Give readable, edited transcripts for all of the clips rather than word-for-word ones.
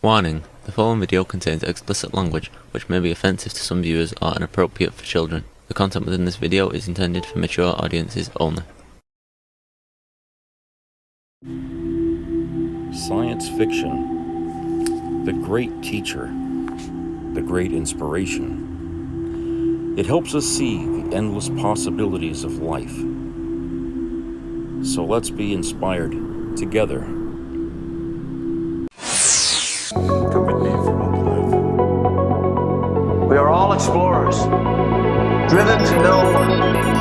Warning: the following video contains explicit language, which may be offensive to some viewers or inappropriate for children. The content within this video is intended for mature audiences only. Science fiction, the great teacher, the great inspiration. It helps us see the endless possibilities of life. So let's be inspired together. We are all explorers, driven to know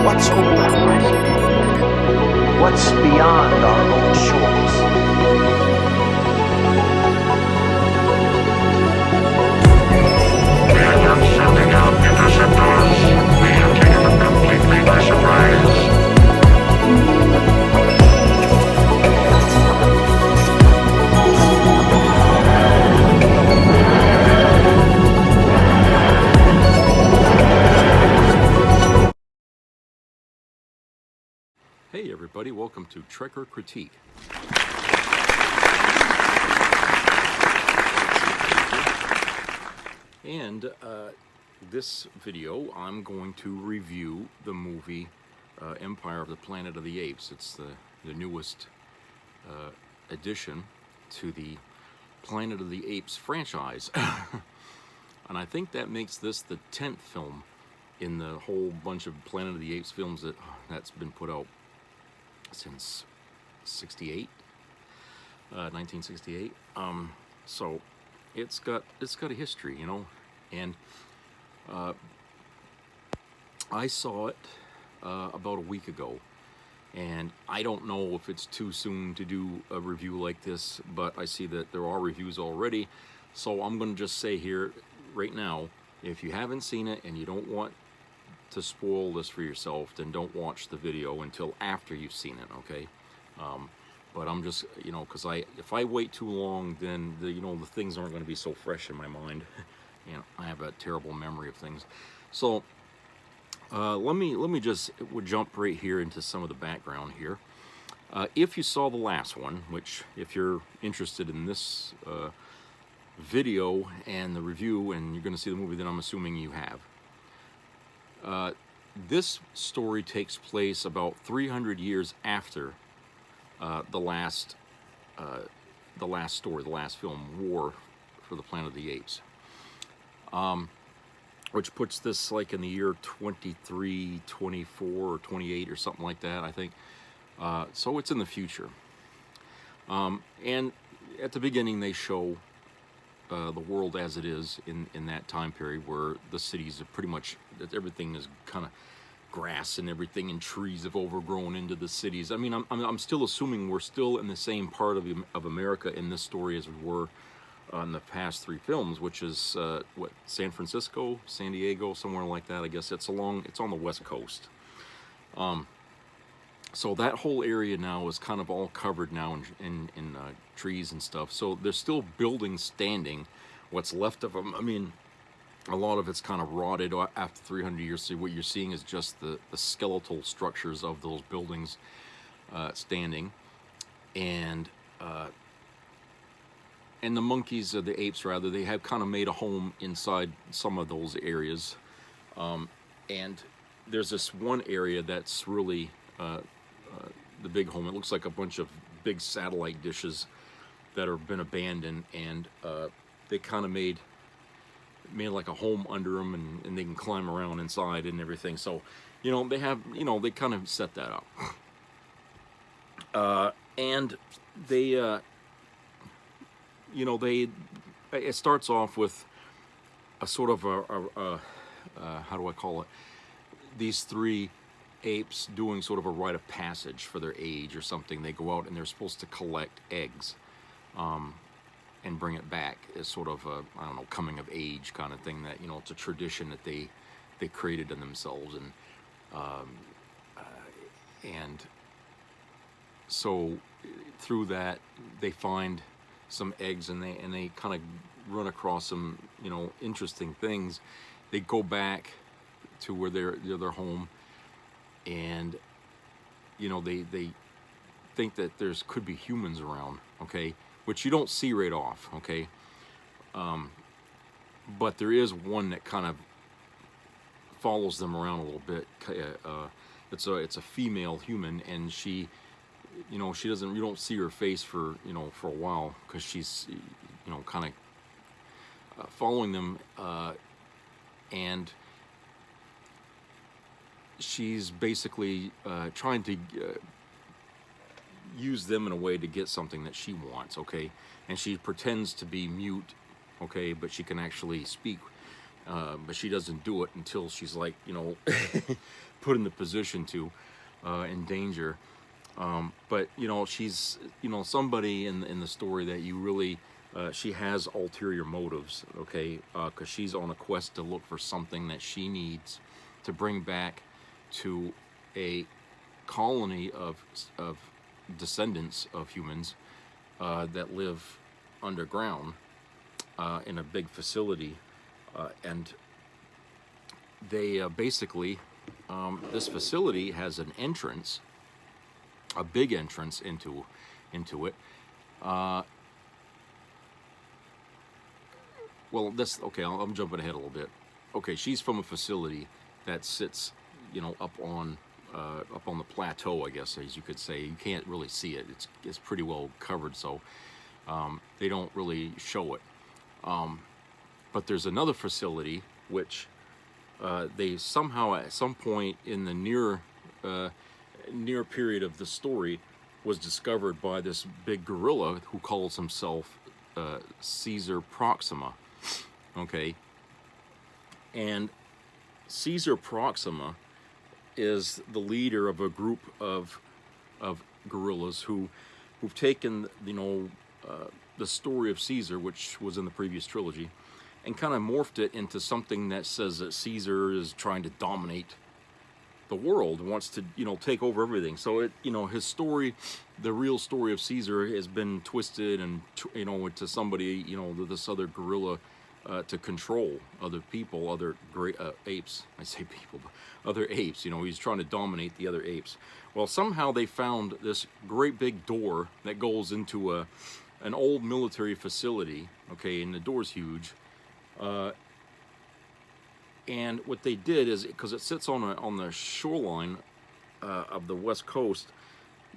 what's over the horizon, what's beyond our own shores. We are not sending out interceptors. We have taken them completely by surprise. Hey everybody, welcome to Trekker Critique. And this video, I'm going to review the movie Empire of the Planet of the Apes. It's the newest addition to the Planet of the Apes franchise. And I think that makes this the 10th film in the whole bunch of Planet of the Apes films that's been put out since 1968. So it's got a history, you know. And I saw it about a week ago, and I don't know if it's too soon to do a review like this, but I see that there are reviews already, so I'm going to just say here right now, if you haven't seen it and you don't want to spoil this for yourself, then don't watch the video until after you've seen it, okay? But I'm just, you know, because if I wait too long, then the things aren't going to be so fresh in my mind. You know, I have a terrible memory of things. So let me just jump right here into some of the background here. If you saw the last one, which if you're interested in this video and the review, and you're going to see the movie, then I'm assuming you have. This story takes place about 300 years after the last story, the last film, War for the Planet of the Apes, which puts this like in the year 23, 24, or 28 or something like that, I think. So it's in the future. And at the beginning they show the world as it is in that time period, where the cities are pretty much, everything is kind of grass and everything, and trees have overgrown into the cities. I mean, I'm still assuming we're still in the same part of America in this story as we were in the past three films, which is San Francisco, San Diego, somewhere like that. I guess it's on the West Coast. So that whole area now is kind of all covered now in trees and stuff. So there's still buildings standing, what's left of them. I mean, a lot of it's kind of rotted after 300 years. So what you're seeing is just the skeletal structures of those buildings standing. And the monkeys, or the apes rather, they have kind of made a home inside some of those areas. And there's this one area that's really the big home. It looks like a bunch of big satellite dishes that have been abandoned, and they kind of made like a home under them, and they can climb around inside and everything. So, you know, they have, you know, they kind of set that up. And they, you know, it starts off with a sort of how do I call it? These three apes doing sort of a rite of passage for their age or something. They go out and they're supposed to collect eggs and bring it back as sort of a, I don't know, coming of age kind of thing, that, you know, it's a tradition that they created in themselves. And so through that they find some eggs, and they kind of run across some, you know, interesting things. They go back to where their home, and, you know, they think that could be humans around, okay, which you don't see right off, okay, But there is one that kind of follows them around a little bit. It's a female human, and she, she doesn't. You don't see her face for for a while because she's kind of following them, and she's basically trying to use them in a way to get something that she wants. Okay, and she pretends to be mute. Okay, but she can actually speak. But she doesn't do it until she's like, put in the position to, in danger. But she's somebody in the story that you really, she has ulterior motives. Okay, because she's on a quest to look for something that she needs to bring back to a colony of descendants of humans that live underground in a big facility. And they basically, this facility has an entrance, a big entrance into it. Okay, I'm jumping ahead a little bit. Okay, she's from a facility that sits, up on the plateau, I guess, as you could say. You can't really see it. It's pretty well covered, so they don't really show it. But there's another facility which they somehow at some point in the near period of the story was discovered by this big gorilla who calls himself Caesar Proxima. Okay, and Caesar Proxima is the leader of a group of gorillas who've taken the story of Caesar, which was in the previous trilogy, and kind of morphed it into something that says that Caesar is trying to dominate the world, wants to, take over everything. So his story, the real story of Caesar, has been twisted and, into somebody, this other gorilla, to control other people, other great apes. I say people, but other apes. He's trying to dominate the other apes. Well, somehow they found this great big door that goes into an old military facility. Okay, and the door's huge. And what they did is, because it sits on the shoreline of the west coast,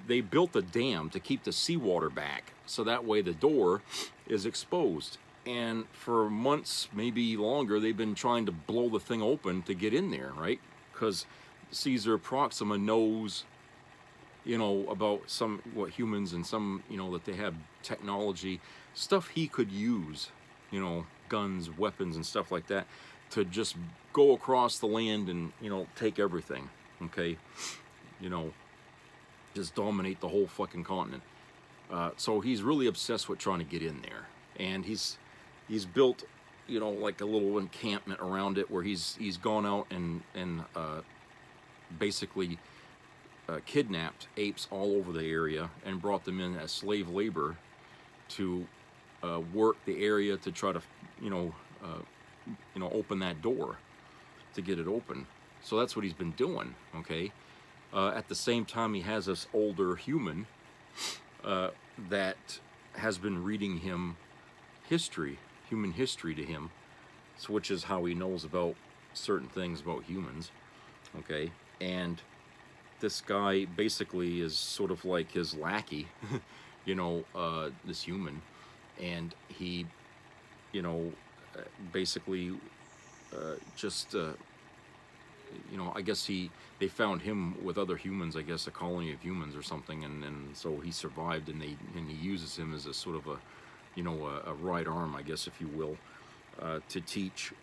they built a dam to keep the seawater back, so that way the door is exposed. And for months, maybe longer, they've been trying to blow the thing open to get in there, right? Because Caesar Proxima knows, about what humans and some, that they have technology, stuff he could use, guns, weapons, and stuff like that, to just go across the land and, take everything, okay? Just dominate the whole fucking continent. So he's really obsessed with trying to get in there. And he's built, like a little encampment around it where he's gone out and basically kidnapped apes all over the area and brought them in as slave labor to work the area to try to, open that door, to get it open. So that's what he's been doing, okay? At the same time, he has this older human that has been reading him human history to him, so which is how he knows about certain things about humans, okay? And this guy basically is sort of like his lackey, this human, and he, basically just I guess they found him with other humans, I guess a colony of humans or something, and so he survived, and he uses him as a sort of a right arm, I guess, if you will, to teach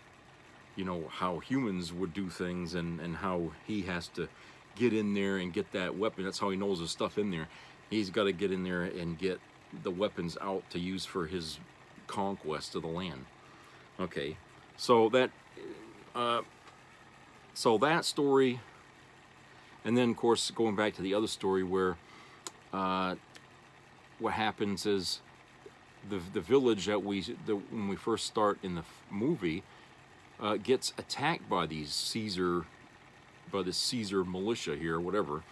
how humans would do things, and how he has to get in there and get that weapon. That's how he knows there's stuff in there. He's got to get in there and get the weapons out to use for his conquest of the land. Okay, so that story, and then of course going back to the other story where what happens is the village that when we first start in the movie gets attacked by the Caesar militia here, or whatever,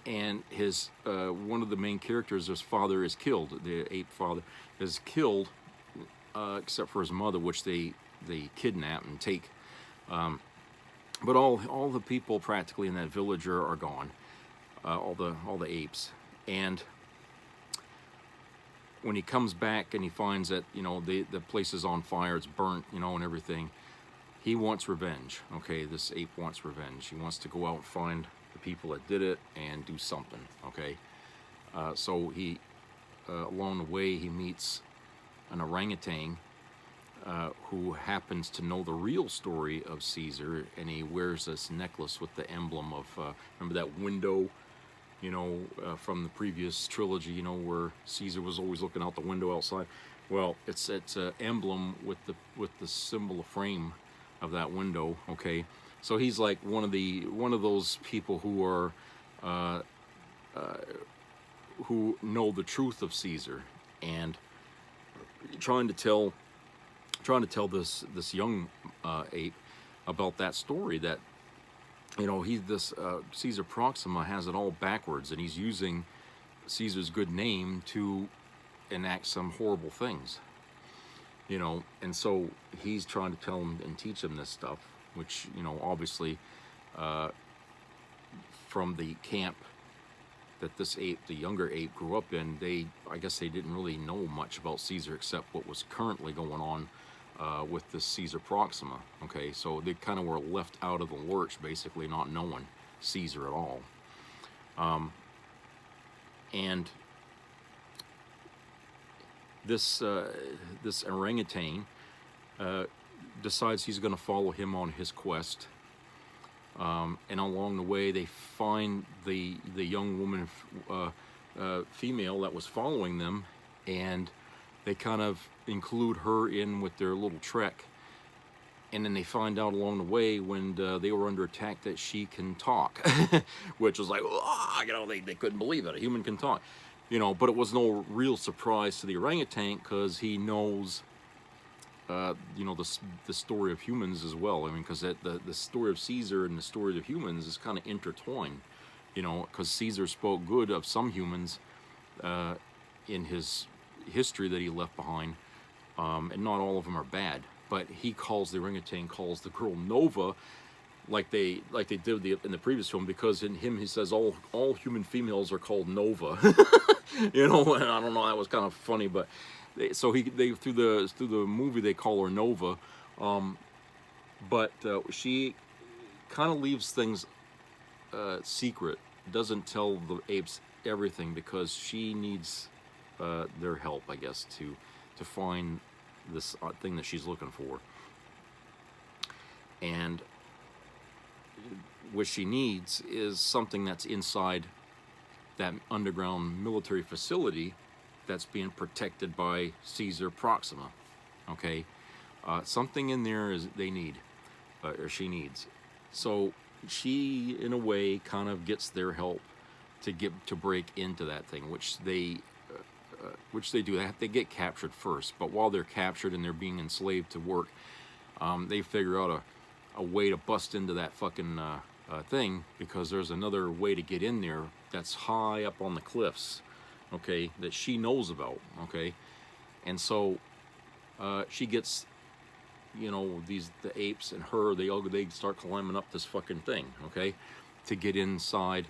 and his one of the main characters, his father, is killed. The ape father is killed except for his mother, which they kidnap and take. But all the people practically in that village are gone. All the apes. And when he comes back and he finds that, you know, the place is on fire, it's burnt, you know, and everything, he wants revenge. Okay, this ape wants revenge. He wants to go out and find the people that did it and do something. Okay, so he along the way he meets an orangutan who happens to know the real story of Caesar, and he wears this necklace with the emblem of remember that window, you know, from the previous trilogy, you know, where Caesar was always looking out the window outside. Well, it's an emblem with the symbol of frame of that window. Okay, so he's like one of those people who are who know the truth of Caesar, and trying to tell this young ape about that story, that, you know, Caesar Proxima has it all backwards, and he's using Caesar's good name to enact some horrible things, you know. And so he's trying to tell him and teach him this stuff, which, you know, obviously from the camp that this ape, the younger ape, grew up in, I guess they didn't really know much about Caesar except what was currently going on with this Caesar Proxima. Okay, so they kind of were left out of the lurch, basically not knowing Caesar at all. And this orangutan decides he's going to follow him on his quest. And along the way, they find the young woman, female that was following them, and they kind of include her in with their little trek. And then they find out along the way, when they were under attack, that she can talk, which was like, oh, you know, they couldn't believe it. A human can talk, you know. But it was no real surprise to the orangutan, because he knows, you know, the story of humans as well. I mean, because the story of Caesar and the story of humans is kind of intertwined, you know, because Caesar spoke good of some humans in his history that he left behind, and not all of them are bad. But the orangutan calls the girl Nova, like they did in the previous film, because in him he says all human females are called Nova. You know, and I don't know, that was kind of funny, but through the movie they call her Nova, but she kind of leaves things secret, doesn't tell the apes everything, because she needs their help, I guess, to find this thing that she's looking for. And what she needs is something that's inside that underground military facility that's being protected by Caesar Proxima. Okay, something in there they need, or she needs. So she, in a way, kind of gets their help to break into that thing, which they do. They get captured first, but while they're captured and they're being enslaved to work, they figure out a way to bust into that fucking thing, because there's another way to get in there that's high up on the cliffs, okay, that she knows about, okay. And so she gets, you know, the apes and her, they start climbing up this fucking thing, okay, to get inside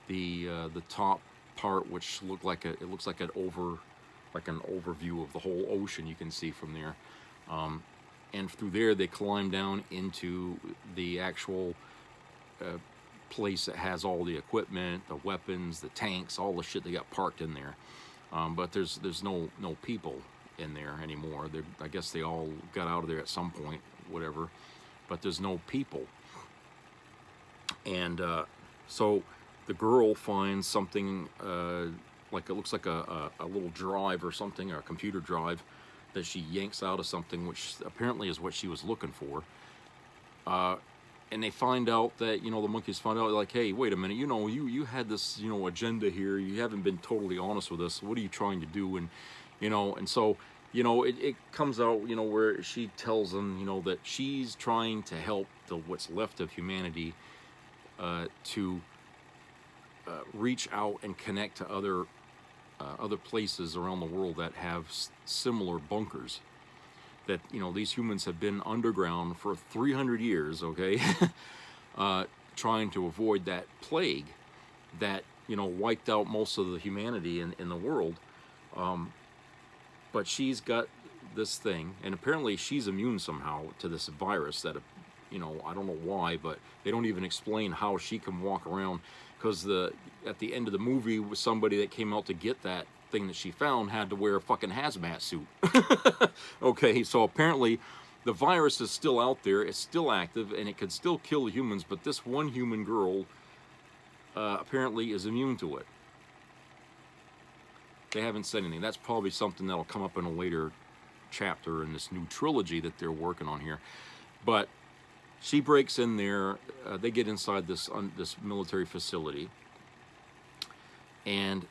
the top part, which looks like an overview of the whole ocean you can see from there. And through there they climb down into the actual place that has all the equipment, the weapons, the tanks, all the shit they got parked in there. But there's no people in there anymore. I guess they all got out of there at some point, whatever. But there's no people. And so the girl finds something, like it looks like a little drive or something, or a computer drive, that she yanks out of something, which apparently is what she was looking for. And they find out that, you know, the monkeys find out, like, hey, wait a minute, you know, you had this, you know, agenda here. You haven't been totally honest with us. What are you trying to do? And, you know, and so, you know, it comes out, you know, where she tells them, you know, that she's trying to help what's left of humanity to reach out and connect to other places around the world that have similar bunkers. that, you know, these humans have been underground for 300 years, okay, trying to avoid that plague that, you know, wiped out most of the humanity in the world. But she's got this thing, and apparently she's immune somehow to this virus that, you know, I don't know why, but they don't even explain how she can walk around, because at the end of the movie, was somebody that came out to get that thing that she found had to wear a fucking hazmat suit. Okay, so apparently the virus is still out there, it's still active, and it could still kill humans, but this one human girl apparently is immune to it. They haven't said anything. That's probably something that'll come up in a later chapter in this new trilogy that they're working on here. But she breaks in there. They get inside this military facility, and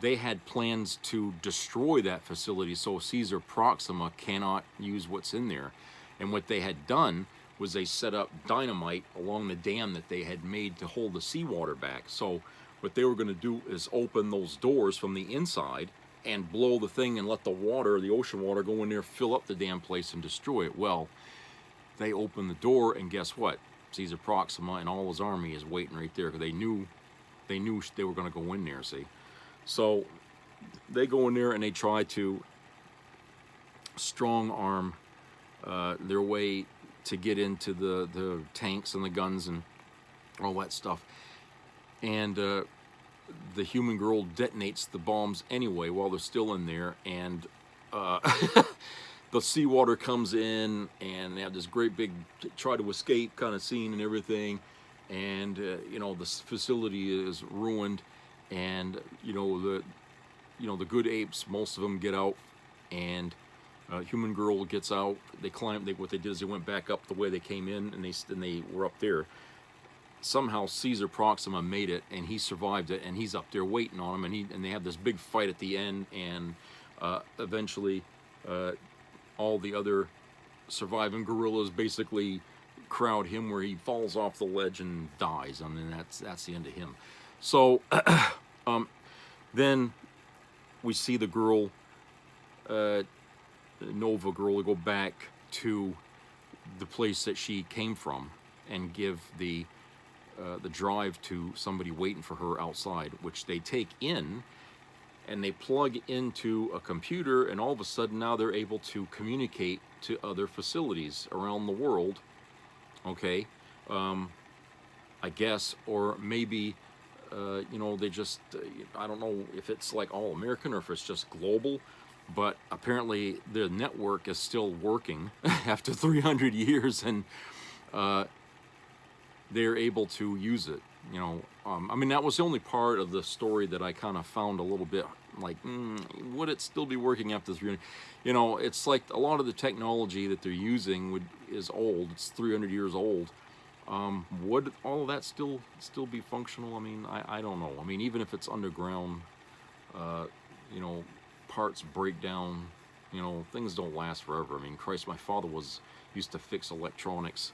they had plans to destroy that facility so Caesar Proxima cannot use what's in there. And what they had done was they set up dynamite along the dam that they had made to hold the seawater back. So what they were going to do is open those doors from the inside and blow the thing and let the water, the ocean water, go in there, fill up the damn place and destroy it. Well, they opened the door, and guess what? Caesar Proxima and all his army is waiting right there, because they knew they were going to go in there, see? So they go in there and they try to strong arm their way to get into the tanks and the guns and all that stuff. And the human girl detonates the bombs anyway while they're still in there, and the seawater comes in, and they have this great big try to escape kind of scene and everything, and you know, the facility is ruined, and you know the good apes, most of them get out, and human girl gets out. They climb. What they did is they went back up the way they came in, and they were up there. Somehow Caesar Proxima made it, and he survived it, and he's up there waiting on him, and they have this big fight at the end, and eventually all the other surviving gorillas basically crowd him, where he falls off the ledge and dies. I mean, that's the end of him. So then we see the girl, Nova girl, go back to the place that she came from and give the drive to somebody waiting for her outside, which they take in and they plug into a computer, and all of a sudden now they're able to communicate to other facilities around the world. Okay, I guess, or maybe you know, they just I don't know if it's like all American or if it's just global, but apparently the network is still working after 300 years, and they're able to use it, you know. I mean, that was the only part of the story that I kind of found a little bit like, would it still be working after 300? You know, it's like a lot of the technology that they're using is old. It's 300 years old. Would all of that still be functional? I mean, I don't know. I mean, even if it's underground, you know, parts break down. You know, things don't last forever. I mean, Christ, my father used to fix electronics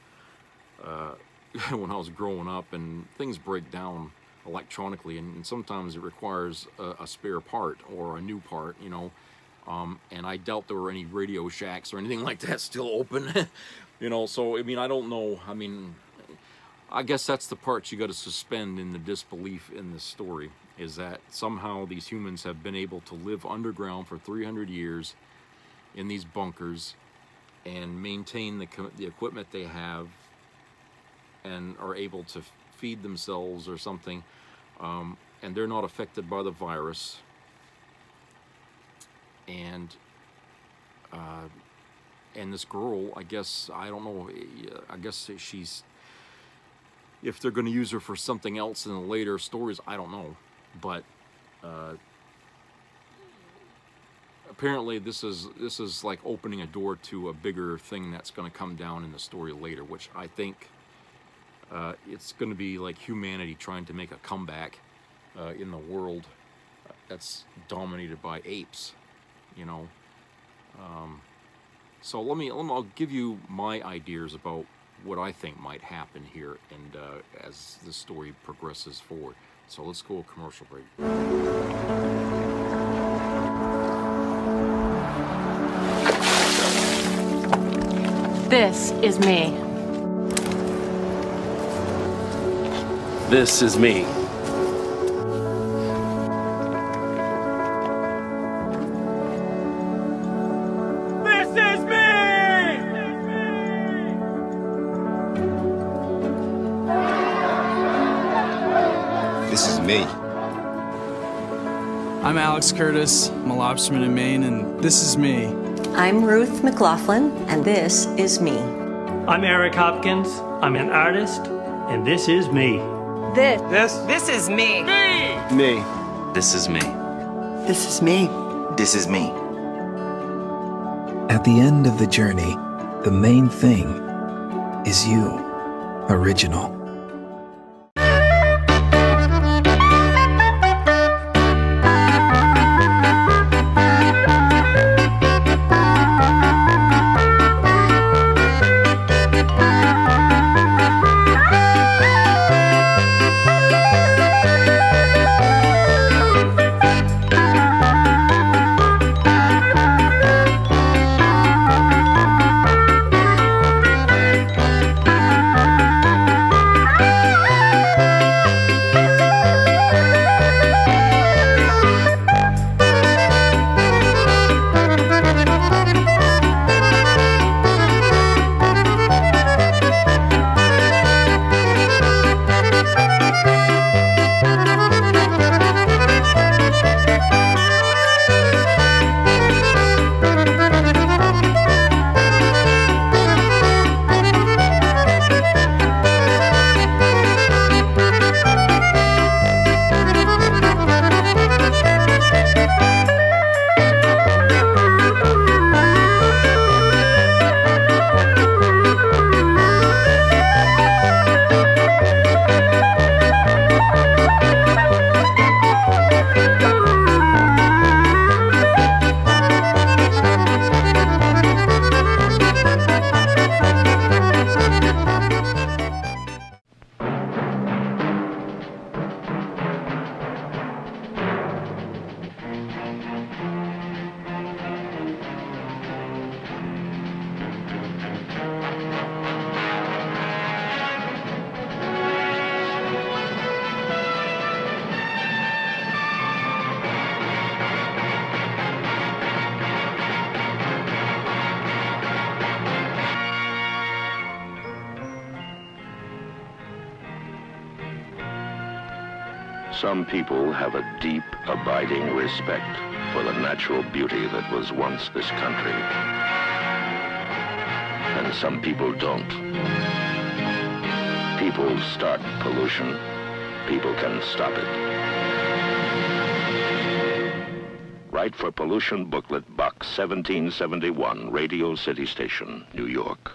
when I was growing up, and things break down electronically, and sometimes it requires a spare part or a new part, you know. And I doubt there were any Radio Shacks or anything like that still open, you know. So I mean, I don't know. I mean, I guess that's the part you got to suspend in the disbelief in this story, is that somehow these humans have been able to live underground for 300 years in these bunkers and maintain the equipment they have, and are able to feed themselves or something, and they're not affected by the virus. And this girl, I guess, I don't know, I guess she's, if they're going to use her for something else in the later stories, I don't know, but apparently this is like opening a door to a bigger thing that's going to come down in the story later, which I think it's going to be like humanity trying to make a comeback in the world that's dominated by apes, you know. So I'll give you my ideas about what I think might happen here, and as the story progresses forward. So let's go a commercial break. This is me. This is me. This is me. I'm Alex Curtis. I'm a lobsterman in Maine, and this is me. I'm Ruth McLaughlin, and this is me. I'm Eric Hopkins. I'm an artist, and this is me. This is me. Me. This is me. This is me. This is me. At the end of the journey, the main thing is you, original. Some people have a deep, abiding respect for the natural beauty that was once this country. And some people don't. People start pollution. People can stop it. Write for Pollution Booklet, Box 1771, Radio City Station, New York.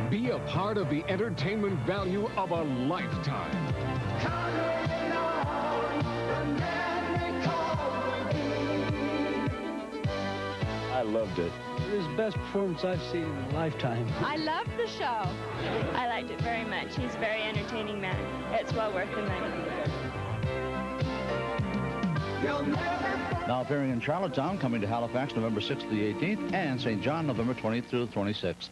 Be a part of the entertainment value of a lifetime. I loved it. It was the best performance I've seen in a lifetime. I loved the show. I liked it very much. He's a very entertaining man. It's well worth the money. Now appearing in Charlottetown, coming to Halifax November 6th to the 18th, and St. John November 20th through the 26th.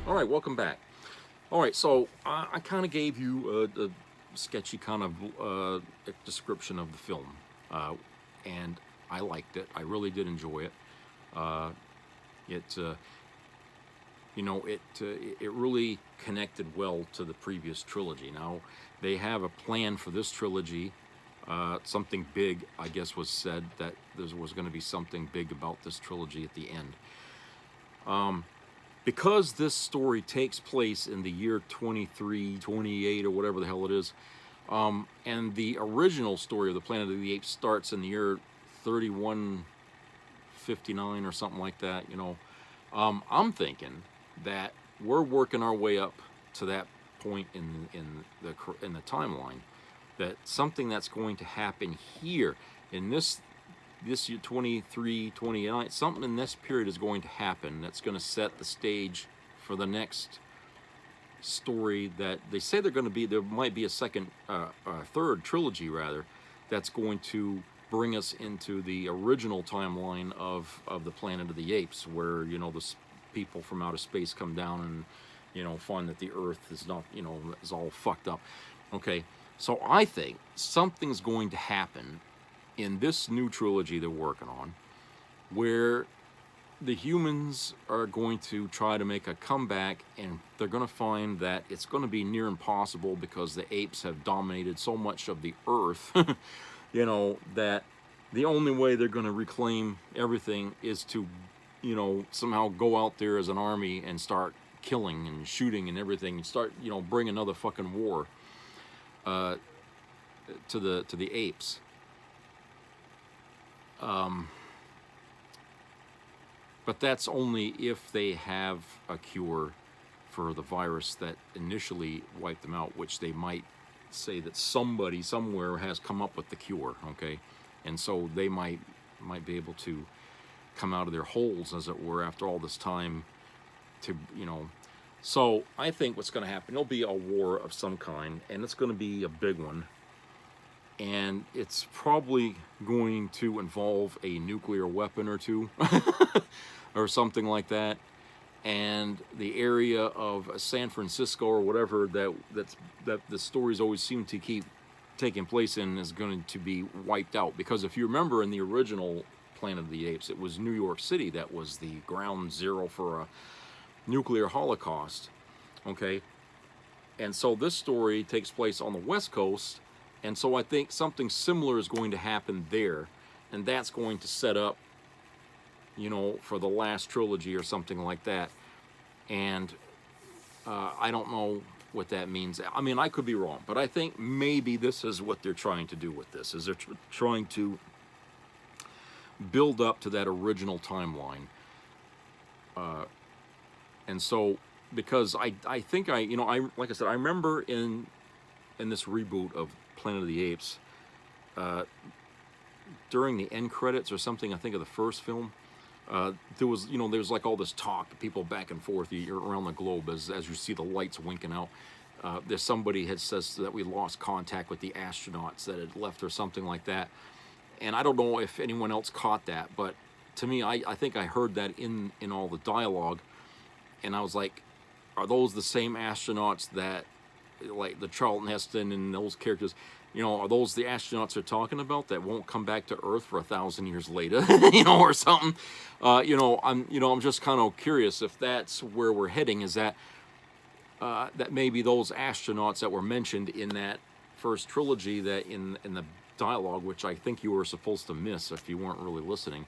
All right, welcome back. All right, so I kind of gave you a sketchy kind of description of the film, and I liked it. I really did enjoy it. It really connected well to the previous trilogy. Now, they have a plan for this trilogy something big, I guess, was said that there was going to be something big about this trilogy at the end. Because this story takes place in the year 2328 or whatever the hell it is, and the original story of the Planet of the Apes starts in the year 3159 or something like that, you know, I'm thinking that we're working our way up to that point in the timeline, that something that's going to happen here in this year 2329, something in this period is going to happen that's going to set the stage for the next story that they say they're going to be. There might be a third trilogy rather, that's going to bring us into the original timeline of the Planet of the Apes, where, you know, the people from outer space come down and, you know, find that the Earth is not, you know, is all fucked up. Okay, so I think something's going to happen in this new trilogy they're working on, where the humans are going to try to make a comeback, and they're going to find that it's going to be near impossible because the apes have dominated so much of the Earth, you know, that the only way they're going to reclaim everything is to, you know, somehow go out there as an army and start killing and shooting and everything, and start, you know, bring another fucking war to the apes. But that's only if they have a cure for the virus that initially wiped them out, which they might say that somebody somewhere has come up with the cure, okay? And so they might be able to come out of their holes, as it were, after all this time to, you know. So I think what's going to happen, there'll be a war of some kind, and it's going to be a big one. And it's probably going to involve a nuclear weapon or two or something like that. And the area of San Francisco or whatever that the stories always seem to keep taking place in is going to be wiped out. Because if you remember in the original Planet of the Apes, it was New York City that was the ground zero for a nuclear holocaust. Okay? And so this story takes place on the West Coast. And so I think something similar is going to happen there, and that's going to set up, you know, for the last trilogy or something like that. And I don't know what that means. I mean, I could be wrong, but I think maybe this is what they're trying to do with this, is they're trying to build up to that original timeline. And so, because I think you know, like I said, I remember in this reboot of Planet of the Apes, during the end credits or something, I think of the first film, there was like all this talk, people back and forth around the globe as you see the lights winking out. There's somebody had says that we lost contact with the astronauts that had left or something like that. And I don't know if anyone else caught that, but to me, I think I heard that in all the dialogue, and I was like, are those the same astronauts that, like the Charlton Heston and those characters, you know, are those the astronauts they're talking about that won't come back to Earth for 1,000 years later, you know, or something? I'm just kind of curious if that's where we're heading. Is that that maybe those astronauts that were mentioned in that first trilogy, that in the dialogue, which I think you were supposed to miss if you weren't really listening,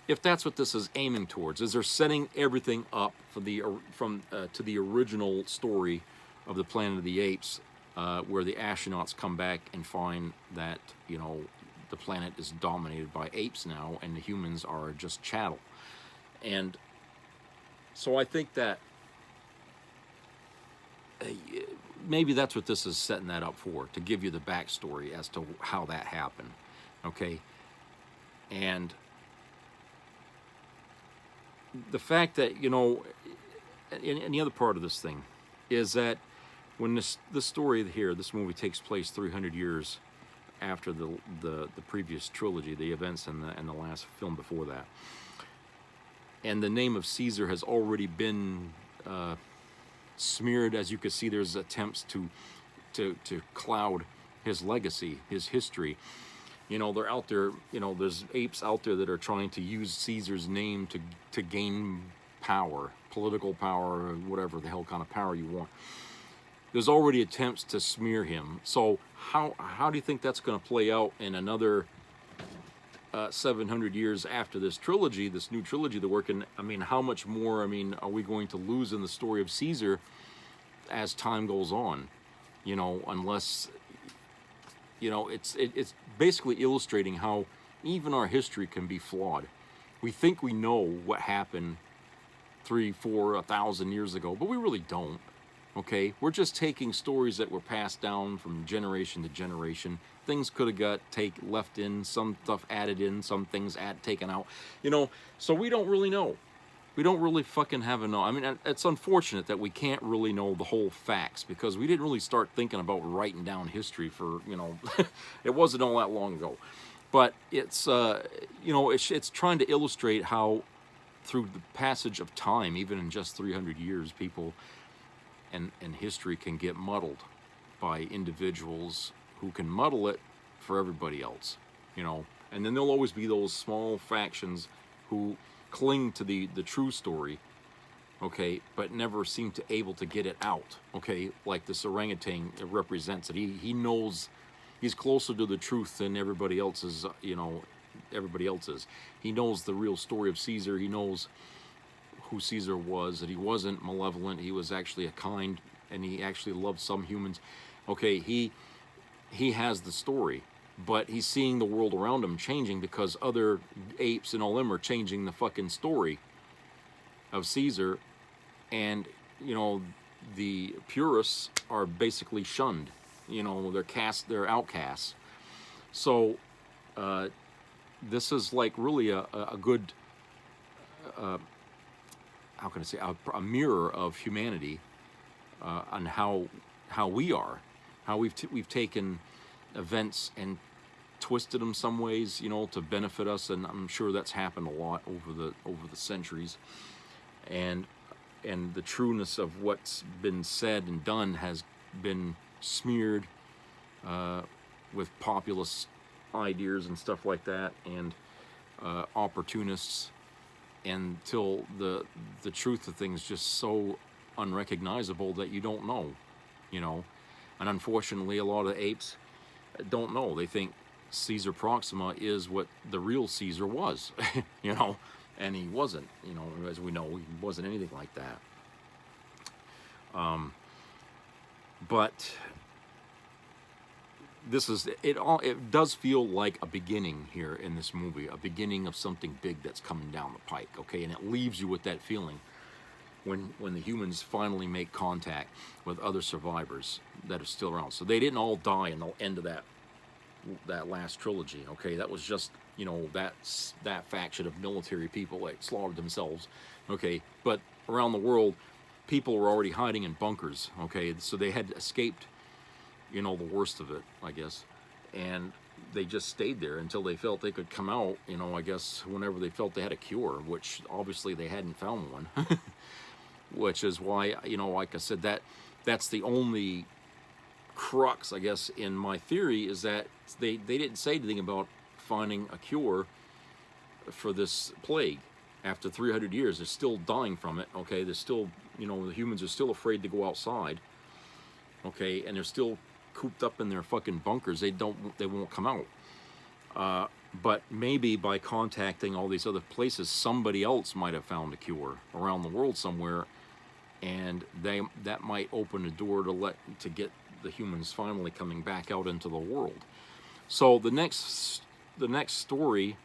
if that's what this is aiming towards, is they're setting everything up for to the original story of the Planet of the Apes, where the astronauts come back and find that, you know, the planet is dominated by apes now, and the humans are just chattel. And so I think that maybe that's what this is setting that up for, to give you the backstory as to how that happened, okay? And the fact that, you know, and the other part of this thing is that when this story here, this movie takes place 300 years after the previous trilogy, the events and the last film before that, and the name of Caesar has already been smeared, as you can see, there's attempts to cloud his legacy, his history. You know, they're out there, you know, there's apes out there that are trying to use Caesar's name to gain power, political power, or whatever the hell kind of power you want. there's already attempts to smear him. So how do you think that's going to play out in another 700 years after this trilogy, this new trilogy they're working? I mean, how much more, I mean, are we going to lose in the story of Caesar as time goes on? You know, unless, you know, it's basically illustrating how even our history can be flawed. We think we know what happened 3, 4, 1,000 years ago, but we really don't. Okay, we're just taking stories that were passed down from generation to generation. Things could have got left in, some stuff added in, some things taken out. You know, so we don't really know. We don't really fucking have a know. I mean, it's unfortunate that we can't really know the whole facts, because we didn't really start thinking about writing down history for, you know, it wasn't all that long ago. But it's, you know, it's trying to illustrate how through the passage of time, even in just 300 years, people and history can get muddled by individuals who can muddle it for everybody else, you know. And then there'll always be those small factions who cling to the true story, okay, but never seem to able to get it out, okay, like this orangutan represents it. He knows, he's closer to the truth than everybody else is, you know, everybody else is. He knows the real story of Caesar. He knows who Caesar was, that he wasn't malevolent, he was actually a kind, and he actually loved some humans. Okay, he has the story, but he's seeing the world around him changing because other apes and all them are changing the fucking story of Caesar, and, you know, the purists are basically shunned. You know, they're outcasts. So this is like really a good how can I say, a mirror of humanity on how we are, how we've taken events and twisted them some ways, you know, to benefit us, and I'm sure that's happened a lot over the centuries, and the trueness of what's been said and done has been smeared with populist ideas and stuff like that, and opportunists, until the truth of things just so unrecognizable that you don't know, you know. And unfortunately, a lot of apes don't know. They think Caesar Proxima is what the real Caesar was, you know, and he wasn't, you know, as we know, he wasn't anything like that. But this is it does feel like a beginning here in this movie, a beginning of something big that's coming down the pike, okay? And it leaves you with that feeling when the humans finally make contact with other survivors that are still around. So they didn't all die in the end of that last trilogy, okay? That was just, you know, that faction of military people that slaughtered themselves, okay? But around the world, people were already hiding in bunkers, okay? So they had escaped, you know, the worst of it, I guess, and they just stayed there until they felt they could come out, you know, I guess whenever they felt they had a cure, which obviously they hadn't found one. Which is why, you know, like I said, that's the only crux, I guess, in my theory, is that they didn't say anything about finding a cure for this plague. After 300 years, they're still dying from it, okay? They're still, you know, the humans are still afraid to go outside, okay? And they're still cooped up in their fucking bunkers. They won't come out. But maybe by contacting all these other places, somebody else might have found a cure around the world somewhere, and that might open a door to get the humans finally coming back out into the world. So the next story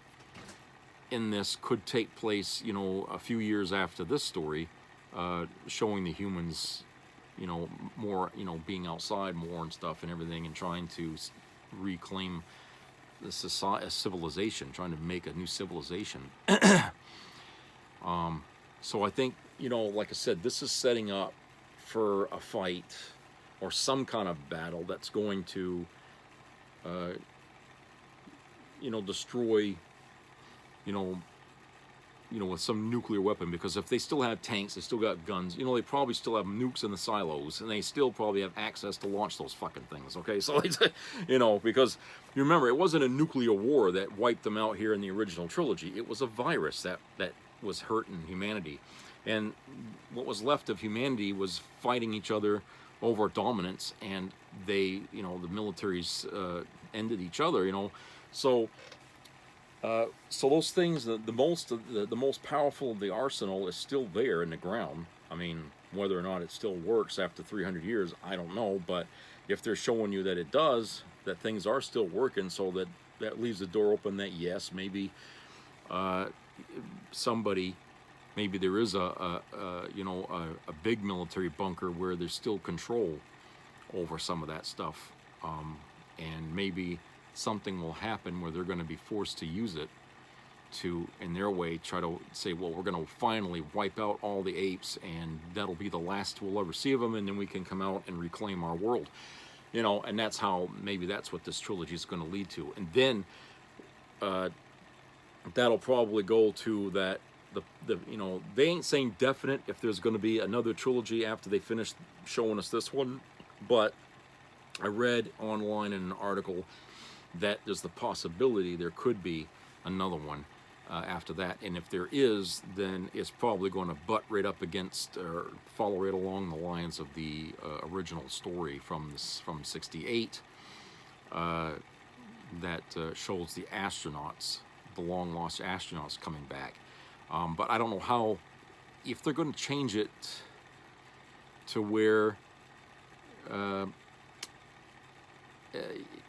in this could take place, you know, a few years after this story, showing the humans, you know, more, you know, being outside more and stuff and everything, and trying to reclaim the society, a civilization, trying to make a new civilization. So I think, you know, like I said, this is setting up for a fight or some kind of battle that's going to, you know, destroy, you know, with some nuclear weapon. Because if they still have tanks, they still got guns, you know, they probably still have nukes in the silos, and they still probably have access to launch those fucking things, okay? So, you know, because you remember, it wasn't a nuclear war that wiped them out here in the original trilogy. It was a virus that was hurting humanity. And what was left of humanity was fighting each other over dominance, and they, you know, the militaries ended each other, you know. So so those things, the most powerful of the arsenal is still there in the ground. I mean, whether or not it still works after 300 years, I don't know. But if they're showing you that it does, that things are still working, so that leaves the door open that yes, maybe somebody, maybe there is a big military bunker where there's still control over some of that stuff, and maybe something will happen where they're going to be forced to use it to, in their way, try to say, well, we're going to finally wipe out all the apes, and that'll be the last we'll ever see of them, and then we can come out and reclaim our world, you know. And that's how, maybe that's what this trilogy is going to lead to. And then that'll probably go to that, the you know, they ain't saying definite if there's going to be another trilogy after they finish showing us this one, but I read online in an article that there's the possibility there could be another one after that. And if there is, then it's probably going to butt right up against, or follow right along the lines of the original story from '68 that shows the astronauts, the long lost astronauts, coming back. But I don't know how, if they're going to change it to where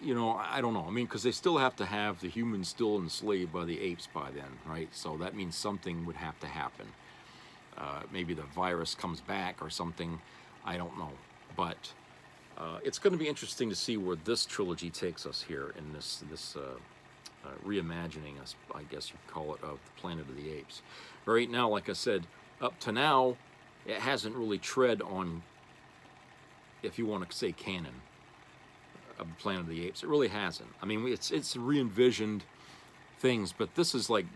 you know, I don't know. I mean, because they still have to have the humans still enslaved by the apes by then, right? So that means something would have to happen. Maybe the virus comes back or something. I don't know. But it's going to be interesting to see where this trilogy takes us here in this reimagining, I guess you'd call it, of the Planet of the Apes. Right now, like I said, up to now, it hasn't really tread on, if you want to say, canon of the Planet of the Apes. It really hasn't. I mean, it's re-envisioned things, but this is like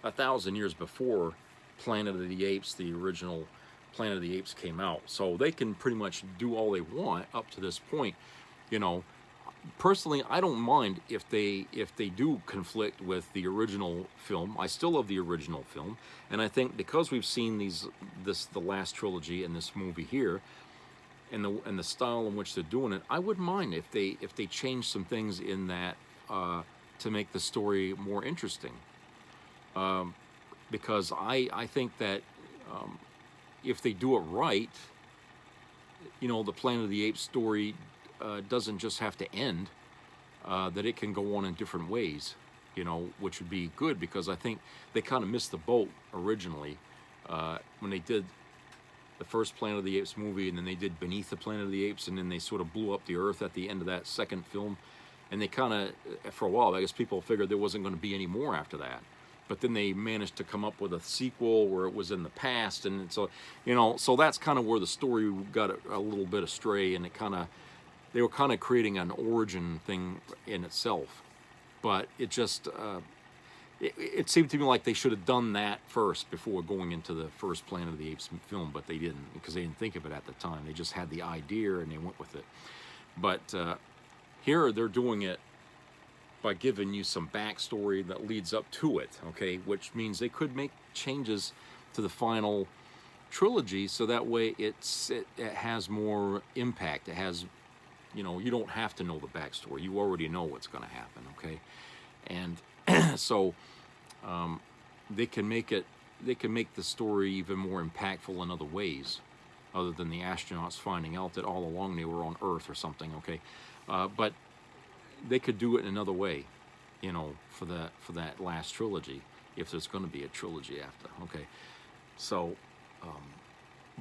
1,000 years before Planet of the Apes, the original Planet of the Apes, came out. So they can pretty much do all they want up to this point. You know, personally, I don't mind if they do conflict with the original film. I still love the original film, and I think because we've seen the last trilogy and this movie here, and the style in which they're doing it, I wouldn't mind if they change some things in that to make the story more interesting. Because I think that if they do it right, you know, the Planet of the Apes story doesn't just have to end, that it can go on in different ways, you know, which would be good, because I think they kind of missed the boat originally when they did the first Planet of the Apes movie, and then they did Beneath the Planet of the Apes, and then they sort of blew up the Earth at the end of that second film. And they kind of, for a while, I guess people figured there wasn't going to be any more after that. But then they managed to come up with a sequel where it was in the past, and so, you know, so that's kind of where the story got a little bit astray, and they were kind of creating an origin thing in itself. But it just, it seemed to me like they should have done that first before going into the first Planet of the Apes film, but they didn't, because they didn't think of it at the time. They just had the idea and they went with it. But here they're doing it by giving you some backstory that leads up to it, okay? Which means they could make changes to the final trilogy, so that way it has more impact. It has, you know, you don't have to know the backstory. You already know what's going to happen, okay? And so they can make the story even more impactful in other ways, other than the astronauts finding out that all along they were on Earth or something, okay? But they could do it another way, you know, for that last trilogy, if there's going to be a trilogy after, okay? So,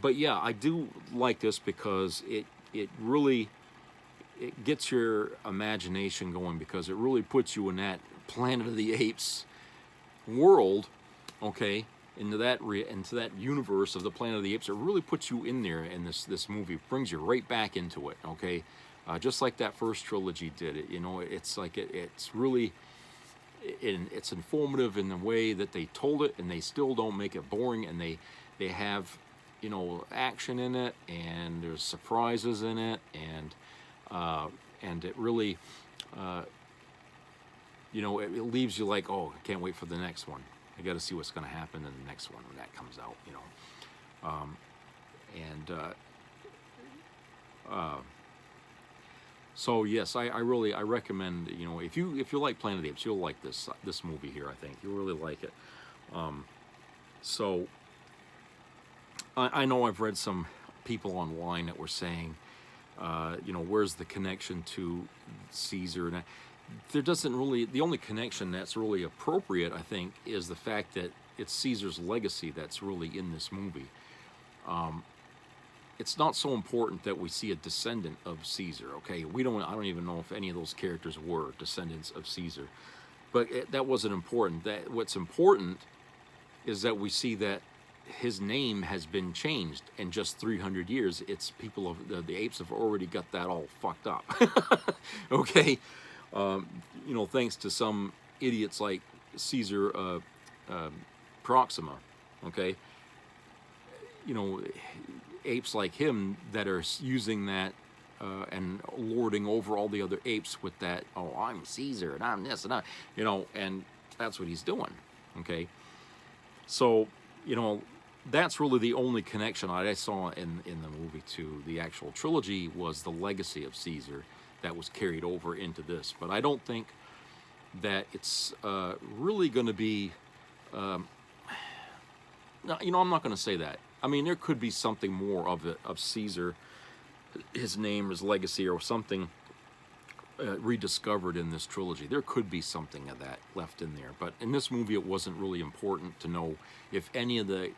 but yeah, I do like this because it really gets your imagination going, because it really puts you in that Planet of the Apes world, okay, into that universe of the Planet of the Apes. It really puts you in there, in this movie. It brings you right back into it, okay, just like that first trilogy did. It, you know, it's like it's really, it's informative in the way that they told it, and they still don't make it boring, and they have, you know, action in it, and there's surprises in it, and it really, you know, it leaves you like, oh, I can't wait for the next one. I got to see what's going to happen in the next one when that comes out, you know. So yes, I really recommend, you know, if you like Planet of the Apes, you'll like this movie here. I think you'll really like it. So I know I've read some people online that were saying, you know, where's the connection to Caesar? And there doesn't really, the only connection that's really appropriate, I think, is the fact that it's Caesar's legacy that's really in this movie. It's not so important that we see a descendant of Caesar, okay? I don't even know if any of those characters were descendants of Caesar. But that wasn't important. What's important is that we see that his name has been changed in just 300 years. It's people of the apes have already got that all fucked up. Okay? You know, thanks to some idiots like Caesar Proxima, okay? You know, apes like him that are using that and lording over all the other apes with that, oh, I'm Caesar and I'm this and that, you know, and that's what he's doing, okay? So, you know, that's really the only connection I saw in the movie to the actual trilogy was the legacy of Caesar that was carried over into this. But I don't think that it's really going to be, no, you know, I'm not going to say that. I mean, there could be something more of Caesar, his name, his legacy, or something rediscovered in this trilogy. There could be something of that left in there. But in this movie, it wasn't really important to know if any of the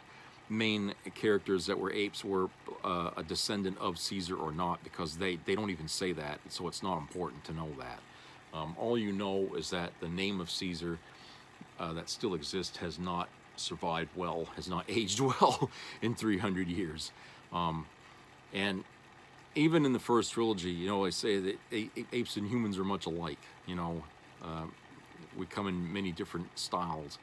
main characters that were apes were a descendant of Caesar or not, because they don't even say that, so it's not important to know that. All you know is that the name of Caesar that still exists has not survived well, has not aged well in 300 years. And even in the first trilogy, you know, I say that apes and humans are much alike. You know, we come in many different styles.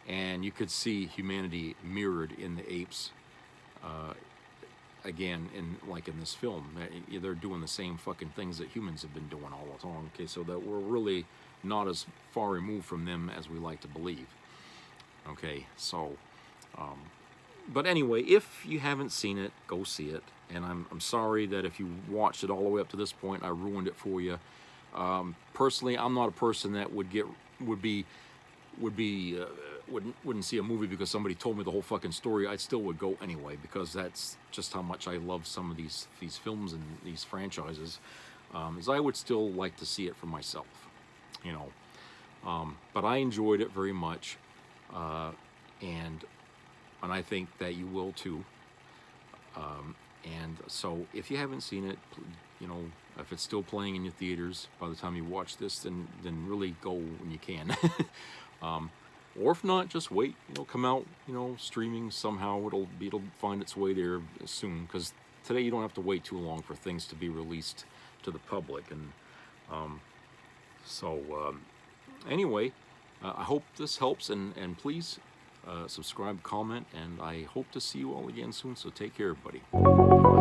And you could see humanity mirrored in the apes, again, in this film. They're doing the same fucking things that humans have been doing all along. Okay, so that we're really not as far removed from them as we like to believe. Okay, so, but anyway, if you haven't seen it, go see it. And I'm sorry that if you watched it all the way up to this point, I ruined it for you. Personally, I'm not a person that wouldn't see a movie because somebody told me the whole fucking story. I still would go anyway, because that's just how much I love some of these films and these franchises. Is I would still like to see it for myself, you know. But I enjoyed it very much, and I think that you will too. And so if you haven't seen it, you know, if it's still playing in your theaters by the time you watch this, then really go when you can. Or if not, just wait. It'll come out, you know, streaming somehow. It'll find its way there soon, because today you don't have to wait too long for things to be released to the public. And anyway, I hope this helps, and please subscribe, comment, and I hope to see you all again soon. So take care, everybody.